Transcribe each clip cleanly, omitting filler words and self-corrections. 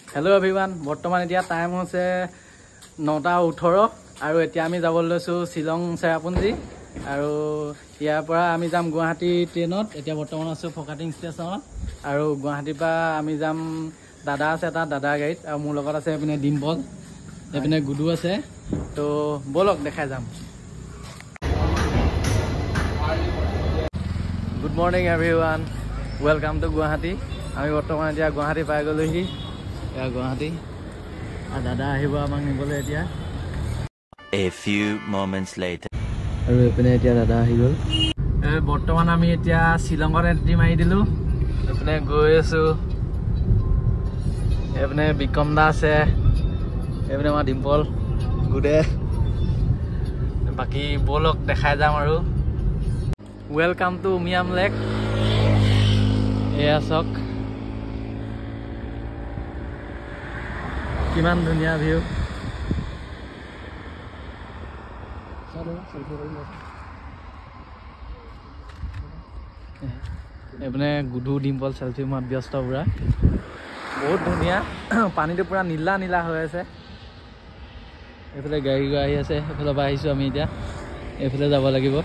Hello everyone बर्तमान इतना time होছে 9:18 আৰু এতিয়া আমি যাব লৈছো শিলং চেৰাপুঞ্জী আৰু ইয়াৰ পৰা আমি যাম গুৱাহাটী ট্ৰেইনত এতিয়া বৰ্তমান আছো ফকাটিং ষ্টেচনত আৰু গুৱাহাটীৰ পৰা আমি যাম দাদা আছে এটা দাদা গাড়ীত আৰু মোৰ লগত আছে এপিনে ডিম্পল এপিনে গুডু আছে তো বলক দেখাই যাম good morning everyone welcome to Guwahati আমি বৰ্তমান এতিয়া গুৱাহাটী পাই গলোহি या गुवाहाटी आ दादा আহিব আমাক নিবলে এতিয়া A few moments later আৰু এপিনে এতিয়া দাদা আহি গল বৰ্তমান আমি এতিয়া শিলঙৰ এন্ট্ৰি মাৰি দিলো এপিনে গৈ আছো এপিনে বিক্ৰম দা আছে এপিনে আমাৰ ডিম্পল গুডে বাকি বলক দেখাই যাম আৰু वेलकम टू উমিয়াম লেক এয়া চক কিমান ধুনিয়া ভিউ এপিনে গুডু ডিম্পল সেলফি মাত ব্যস্ত পুৰা বহুত ধুনিয়া পানীটো পুৰা নীলা নীলা হৈ আছে এফালে গাড়ী আহি আছে এফালে পৰা আহিছো আমি এতিয়া এফালে যাব লাগিব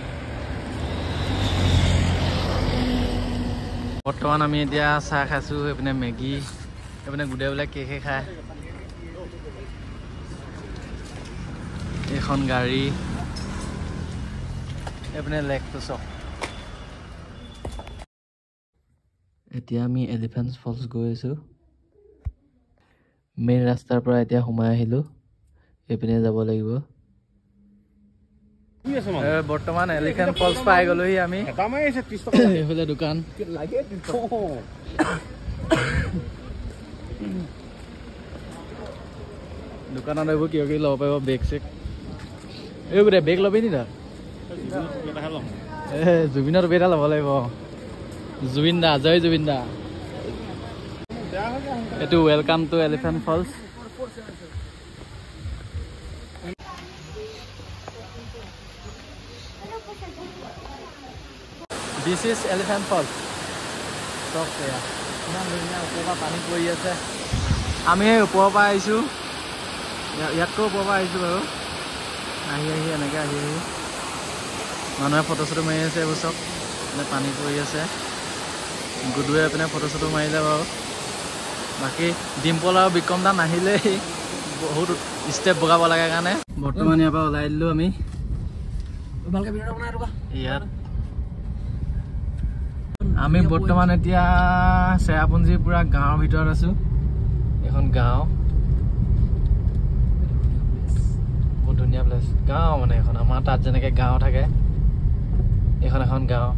বৰ্তমান আমি এতিয়া চাহ খাইছো এপিনে মেগী এপিনে গুডে বোলে কেক খায় এখন গাড়ী এপিনে লেকটো চক এতিয়া আমি এলিফেন্ট ফলছ গৈ আছো মেইন ৰাস্তাৰ পৰা এতিয়া সোমাই আহিলো এপিনে যাব লাগিব বৰ্তমান এলিফেন্ট ফলছ পাই গলোহি আমি এইফালে দোকান দোকানত এইবোৰ কিয় কি ল'ব পাৰিব বেগ চেক এই গোটে বেগ ল'বি নি তই জুবিনৰ বেগ এটা ল'ব লাগিব জুবিন দা জয় জুবিন দা এইটো welcome to Elephant Falls this is Elephant Falls চক ইমান ধুনীয়া ওপৰৰ পৰা পানী পৰি আছে আমি এই ওপৰৰ পৰা আহিছোঁ ইয়াতকৈ ওপৰৰ পৰা আহিছোঁ বাৰু আহি আহি এনেকৈ আহি আহি মানুহে ফটো চটো মাৰি আছে এইবোৰ চব মানে পানী পৰি আছে গুডুৱে এইপিনে ফটো চটো মাৰিলে বাৰু বাকী ডিম্পল আৰু বিক্ৰম দা নাহিলেই বহুত ষ্টেপ বগাব লাগে কাৰণে বৰ্তমান ইয়াৰ পৰা ওলাই দিলোঁ আমি ইয়াত আমি বৰ্তমান এতিয়া চেৰাপুঞ্জীৰ পুৰা গাঁৱৰ ভিতৰত আছো এখন গাঁও বহুত ধুনীয়া প্লেচ গাঁও মানে এখন আমাৰ তাত যেনেকে গাঁও থাকে এখন এখন গাঁও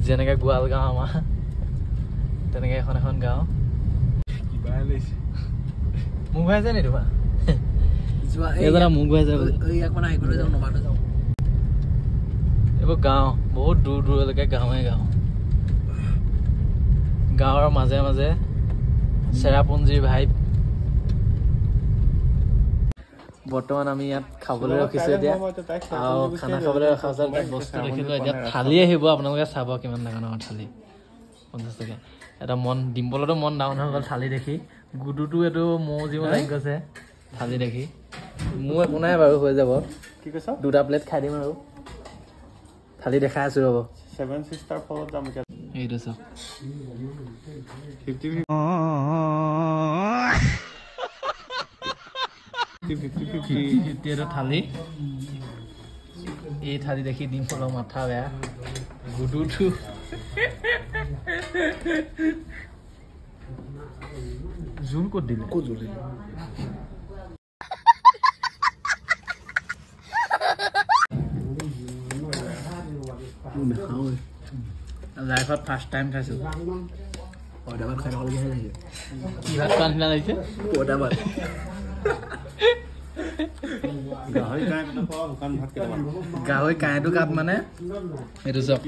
যেনেকে গোৱাল গাঁও আমাৰ তেনেকে এখন এখন গাঁও মোক ঘূৰাইছে নি তোমাৰ মোক ঘূৰাইছে এইবোৰ গাঁও বহুত দূৰ দূৰলৈকে গাঁৱে গাঁও গাঁৱৰ মাজে মাজে চেৰাপুঞ্জীৰ ভাইব বৰ্তমান আমি ইয়াত খাবলৈ ৰখিছো এতিয়া আৰু খানা খাবলৈ ৰখা বস্তু দেখিলো এতিয়া থালি আহিব আপোনালোকে চাব কিমান ডাঙৰ ডাঙৰ থালি 50 টকা এটা মন ডিম্পলতো মন ডাউন হৈ গ'ল থালি দেখি গুডুটো এইটো মৌ জীৱ লাগি গৈছে থালি দেখি মোৰ একো নাই বাৰু হৈ যাব কি কৈছ দুটা প্লেট খাই দিম আৰু থালি দেখাই আছো ৰ'ব 7 সিস্টাৰ ফলত যাম এইটো চাওক 50 থালি এই থালি দেখি ডিম্পলৰ মাথা বেয়া গুডুটো জোল ক'ত দিলে ক'ত জোল দিলে লাইফত ফাৰ্ষ্ট টাইম খাইছো পইতাভাত খাই খাবলগীয়া হৈছে কি ভাত খোৱা নিচিনা লাগিছে পইতাভাত গাহৰি কাঁইটো কাপ মানে এইটো চব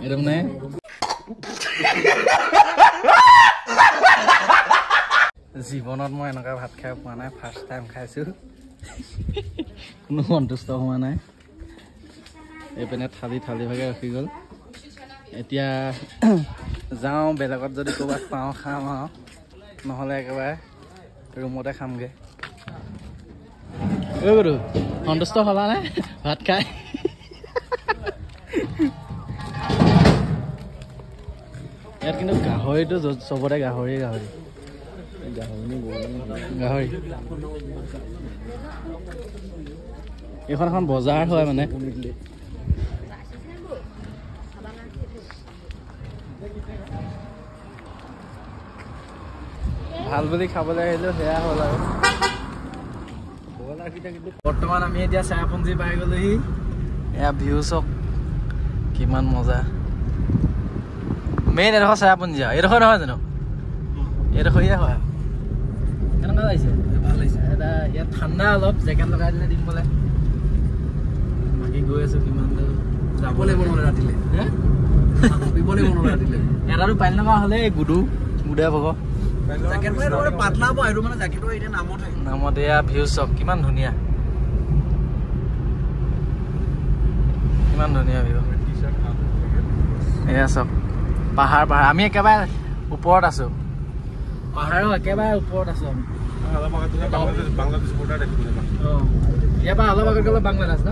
এইটো মানে জীৱনত মই এনেকুৱা ভাত খাই পোৱা নাই ফাৰ্ষ্ট টাইম খাইছো কোনো সন্তুষ্ট হোৱা নাই এইপিনে থালি থালি ভাগে ৰখি গ'ল এতিয়া যাওঁ বেলেগত যদি ক'ৰবাত পাওঁ খাম আৰু নহ'লে একেবাৰে ৰুমতে খামগে ঐ গৰু সন্তুষ্ট হ'লা নে ভাত খাই ইয়াত কিন্তু গাহৰিটো চবতে গাহৰি এইখন এখন বজাৰ হয় মানে ভাল বুলি খাবলৈ আহিলো সেয়া হ'ল আৰু বৰ্তমান আমি এতিয়া চেৰাপুঞ্জী পাই গ'লোহি এয়া ভিউ চাওক কিমান মজা মেইন এডোখৰ চেৰাপুঞ্জী আৰু এইডোখৰ নহয় জানো এইডোখৰীয়ে হয় কেনেকুৱা লাগিছে ভাল লাগিছে এটা ইয়াত ঠাণ্ডা অলপ জেকেট লগাই দিলে দিম বোলে বাকী গৈ আছো কিমান যাবলৈ মন ৰাতিলে এটাতো পানী লগা হ'লে গুদে ভগ নামত এয়া ভিউ চাওক কিমান ধুনীয়া ভিউ এয়া চাওক পাহাৰ আমি একেবাৰে ওপৰত আছো পাহাৰৰ একেবাৰে ওপৰত আছো আমি ইয়াৰ পৰা অলপ আগত গ'লে বাংলাদেশ ন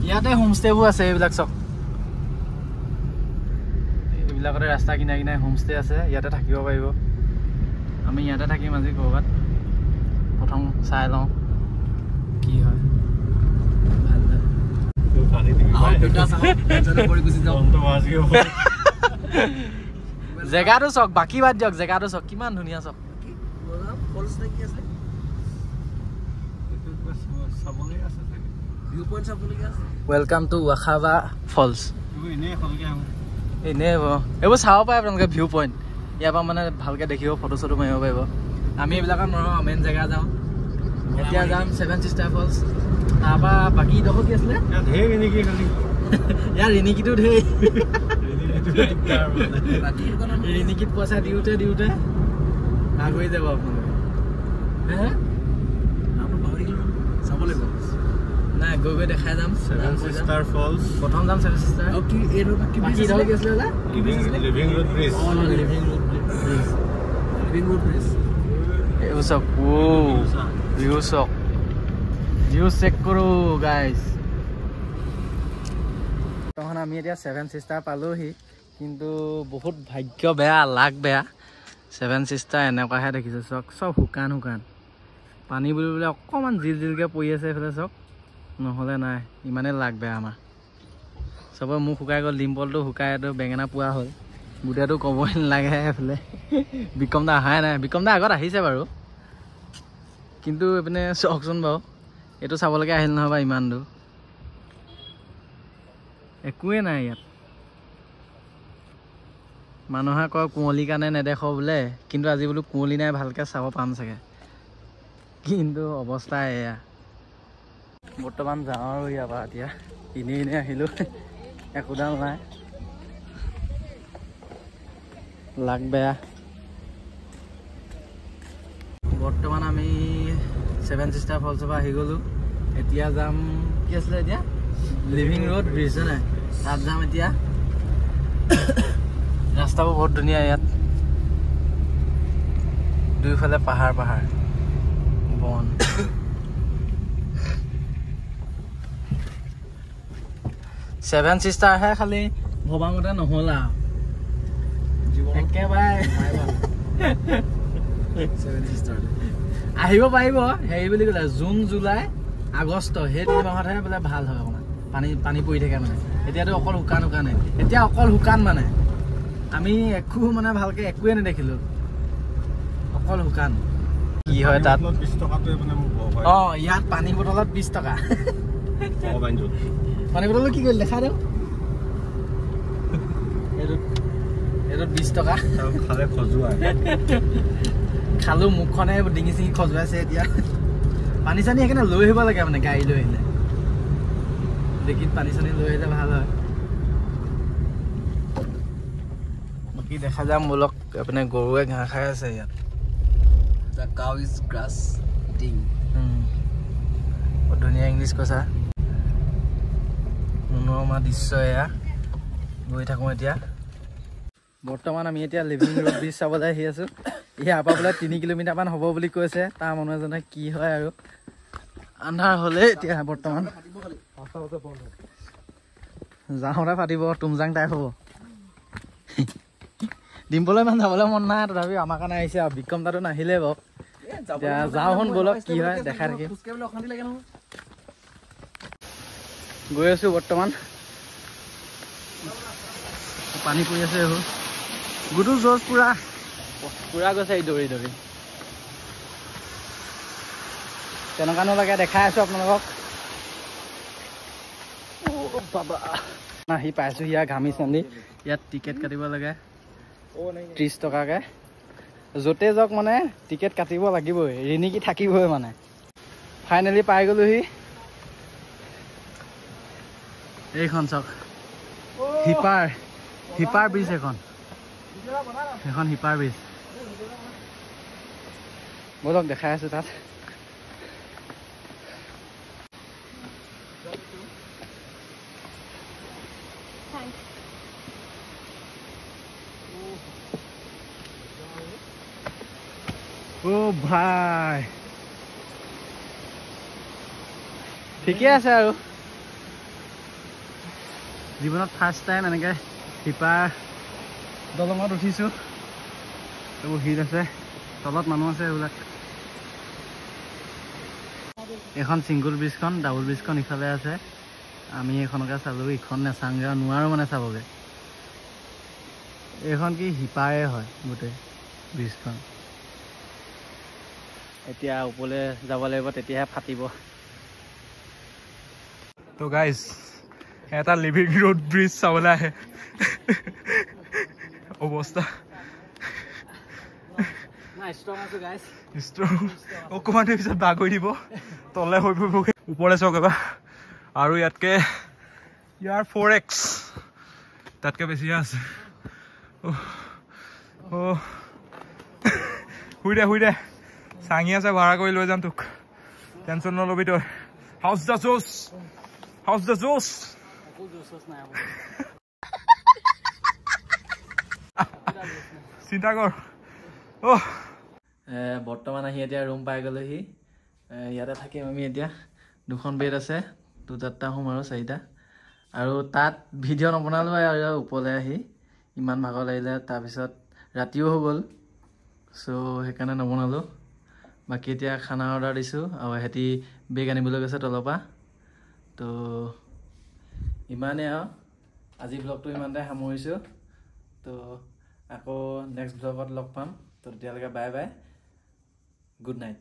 ইয়াতে হোমষ্টেবোৰ আছে এইবিলাক চাওক এইবিলাকতে ৰাস্তা কিনাৰে হোমষ্টে আছে ইয়াতে থাকিব পাৰিব আমি ইয়াতে থাকিম আজি ক'ৰবাত প্ৰথম চাই লওঁ কি হয় জেগাটো চাওক বাকী বাদ দিয়ক জেগাটো চাওক কিমান ধুনীয়া চাওক ৱেলকাম টু ৱাখাবা ফলছ এনেই হ'ব এইবোৰ চাব পাৰে আপোনালোকে ভিউ পইণ্ট ইয়াৰ পৰা মানে ভালকৈ দেখিব ফটো চটো মাৰিব পাৰিব আমি এইবিলাকত নোৱাৰোঁ মেইন জেগা যাওঁ এতিয়া যাম 7 ছিষ্টাৰ ফলছ তাৰপৰা বাকী ইডোখৰ কি আছিলে ইয়াৰ ৰিণিকিটো ধেৰ ৰিণিকিত পইচা দিওঁতে আগুৰি যাব আপোনালোকে চাব লাগিব নাই গৈ দেখাই যাম 7 ছিষ্টাৰ ফলছ প্ৰথম যাম 7 ছিষ্টাৰ ভিউ চেক কৰোঁ গাইজ তখন আমি এতিয়া 7 ছিষ্টাৰ পালোহি কিন্তু বহুত ভাগ্য বেয়া লাক বেয়া 7 ছিষ্টাৰ এনেকুৱাহে দেখিছে চাওক চব শুকান পানী বুলিবলৈ অকণমান জিলকে পৰি আছে এইফালে চাওক নহ'লে নাই ইমানেই লাগ বেয়া আমাৰ চবৰে মুখ শুকাই গ'ল ডিম্পলটো শুকাইটো বেঙেনা পোৱা হ'ল গোটেইটো ক'বই নালাগে এইফালে বিক্ৰম দা অহাই নাই বিক্ৰম দা আগত আহিছে বাৰু কিন্তু এইপিনে চাওকচোন বাৰু এইটো চাবলৈকে আহিল নহয় বা ইমান দূৰ একোৱেই নাই ইয়াত মানুহে কয় কুঁৱলীৰ কাৰণে নেদেখ বোলে কিন্তু আজি বোলো কুঁৱলী নাই ভালকৈ চাব পাম চাগে কিন্তু অৱস্থা এয়া বৰ্তমান যাওঁ আৰু ইয়াৰ পৰা এতিয়া এনেই আহিলোঁ একোডাল নাই লাগ বেয়া বৰ্তমান আমি 7 ছিষ্টাৰ ফলছৰ পৰা আহি গ'লোঁ এতিয়া যাম কি আছিলে এতিয়া লিভিং ৰোড ব্ৰিজ নাই তাত যাম এতিয়া ৰাস্তাবোৰ বহুত ধুনীয়া ইয়াত দুইফালে পাহাৰ বন 7 ছিষ্টাৰহে খালি ভবামতে নহ'ল একেবাৰে আহিব পাৰিব হেৰি বুলি ক'লে জুন জুলাই আগষ্ট সেই 3 মাহতহে বোলে ভাল হয় অকণমান পানী পৰি থাকে মানে এতিয়াতো অকল শুকানে এতিয়া অকল শুকান মানে আমি একো মানে ভালকৈ একোৱে নেদেখিলোঁ অকল শুকান কি হয় তাত 20 টকাটোৱে মানে অঁ ইয়াত পানী বটলত 20 টকা পানী বটলটো কি কৰিলে দেখাই দিওঁ এইটোত 20 টকা খালে খজুৱাই খালোঁ মুখখনে ডিঙি চিঙি খজুৱাইছে এতিয়া পানী চানী সেইকাৰণে লৈ আহিব লাগে মানে গাড়ী লৈ আহিলে ডেকিত পানী চানী লৈ আহিলে ভাল হয় বাকী দেখা যাম বোলক আপুনি গৰুৱে ঘাঁহ খাই আছে ইয়াত The cow is grass eating. ধুনীয়া ইংলিছ কৈছা মনোৰমা দৃশ্য এয়া গৈ থাকোঁ এতিয়া বৰ্তমান আমি এতিয়া লিভিং ৰুড ব্ৰিজ চাবলৈ আহি আছোঁ ইয়াৰ পৰা বোলে 3 কিলোমিটাৰমান হ'ব বুলি কৈছে তাৰ মানুহ এজনে কি হয় আৰু আন্ধাৰ হ'লে এতিয়া বৰ্তমান যাওঁতে ফাটিব তুমজাং টাইপ হ'ব ডিম্পলৈ ইমান যাবলৈ মন নাই তথাপি আমাৰ কাৰণে আহিছে আৰু বিক্ৰম তাতো নাহিলে বাৰু এতিয়া যাওঁ শুন বলক কি হয় দেখাই থাকিম গৈ আছোঁ বৰ্তমান পানী পৰি আছে এইবোৰ গুটো জোচ পুৰা গৈছে এই দৌৰি দৌৰি তেনেকুৱা নলাগে দেখাই আছোঁ আপোনালোকক বাবা আহি পাইছোঁ ইয়াৰ ঘামি চান্দি ইয়াত টিকেট কাটিব লাগে 30 টকাকৈ য'তে যাওক মানে টিকেট কাটিব লাগিবই ৰিনিকি থাকিবই মানে ফাইনেলি পাই গ'লোহি এইখন চাওক হিপাৰ ব্ৰিজ এখন হিপাৰ ব্ৰিজ বলক দেখাই আছোঁ তাত ও ভাই ঠিকে আছে আৰু জীৱনত ফাৰ্ষ্ট টাইম এনেকৈ হিপাৰ দলঙত উঠিছোঁ এইবোৰ হিট আছে তলত মানুহ আছে এইবিলাক এখন ছিংগুল ব্ৰিজখন ডাবুল ব্ৰিজখন ইফালে আছে আমি এইখনকে চালোঁ ইখন নেচাংগে আৰু নোৱাৰোঁ মানে চাবগৈ এইখন কি হিপাৰে হয় গোটেই ব্ৰিজখন এতিয়া ওপৰলৈ যাব লাগিব তেতিয়াহে ফাটিব তো গাইজ এটা লিভিং ৰুড ব্ৰিজ চাবলৈ আহে অৱস্থা অকণমান পিছত বাগৰি দিব তলে হৈ পৰিবগৈ ওপৰলৈ চাওক এবাৰ আৰু ইয়াতকৈ ইয়াৰ 4x তাতকৈ বেছিহে আছে শুই দে চাঙি আছে ভাড়া কৰি লৈ যাম তোক টেনশ্যন নল'বি তই হাউচ দ্য জোচ চিন্তা কৰ বৰ্তমান আহি এতিয়া ৰুম পাই গ'লোহি ইয়াতে থাকিম আমি এতিয়া 2খন বেড আছে 2-4টা শুম আৰু 4টা আৰু তাত ভিডিঅ' নবনালোঁ আৰু ওপৰলৈ আহি ইমান ভাগৰ লাগিলে তাৰপিছত ৰাতিও হৈ গ'ল চ' সেইকাৰণে নবনালোঁ বাকী এতিয়া খানা অৰ্ডাৰ দিছোঁ আৰু সিহঁতি বেগ আনিবলৈ গৈছে তলৰ পৰা তো ইমানেই আৰু আজি ব্লগটো ইমানতে সামৰিছোঁ তো আকৌ নেক্সট ব্লগত লগ পাম তো তেতিয়ালৈকে বাই বাই গুড নাইট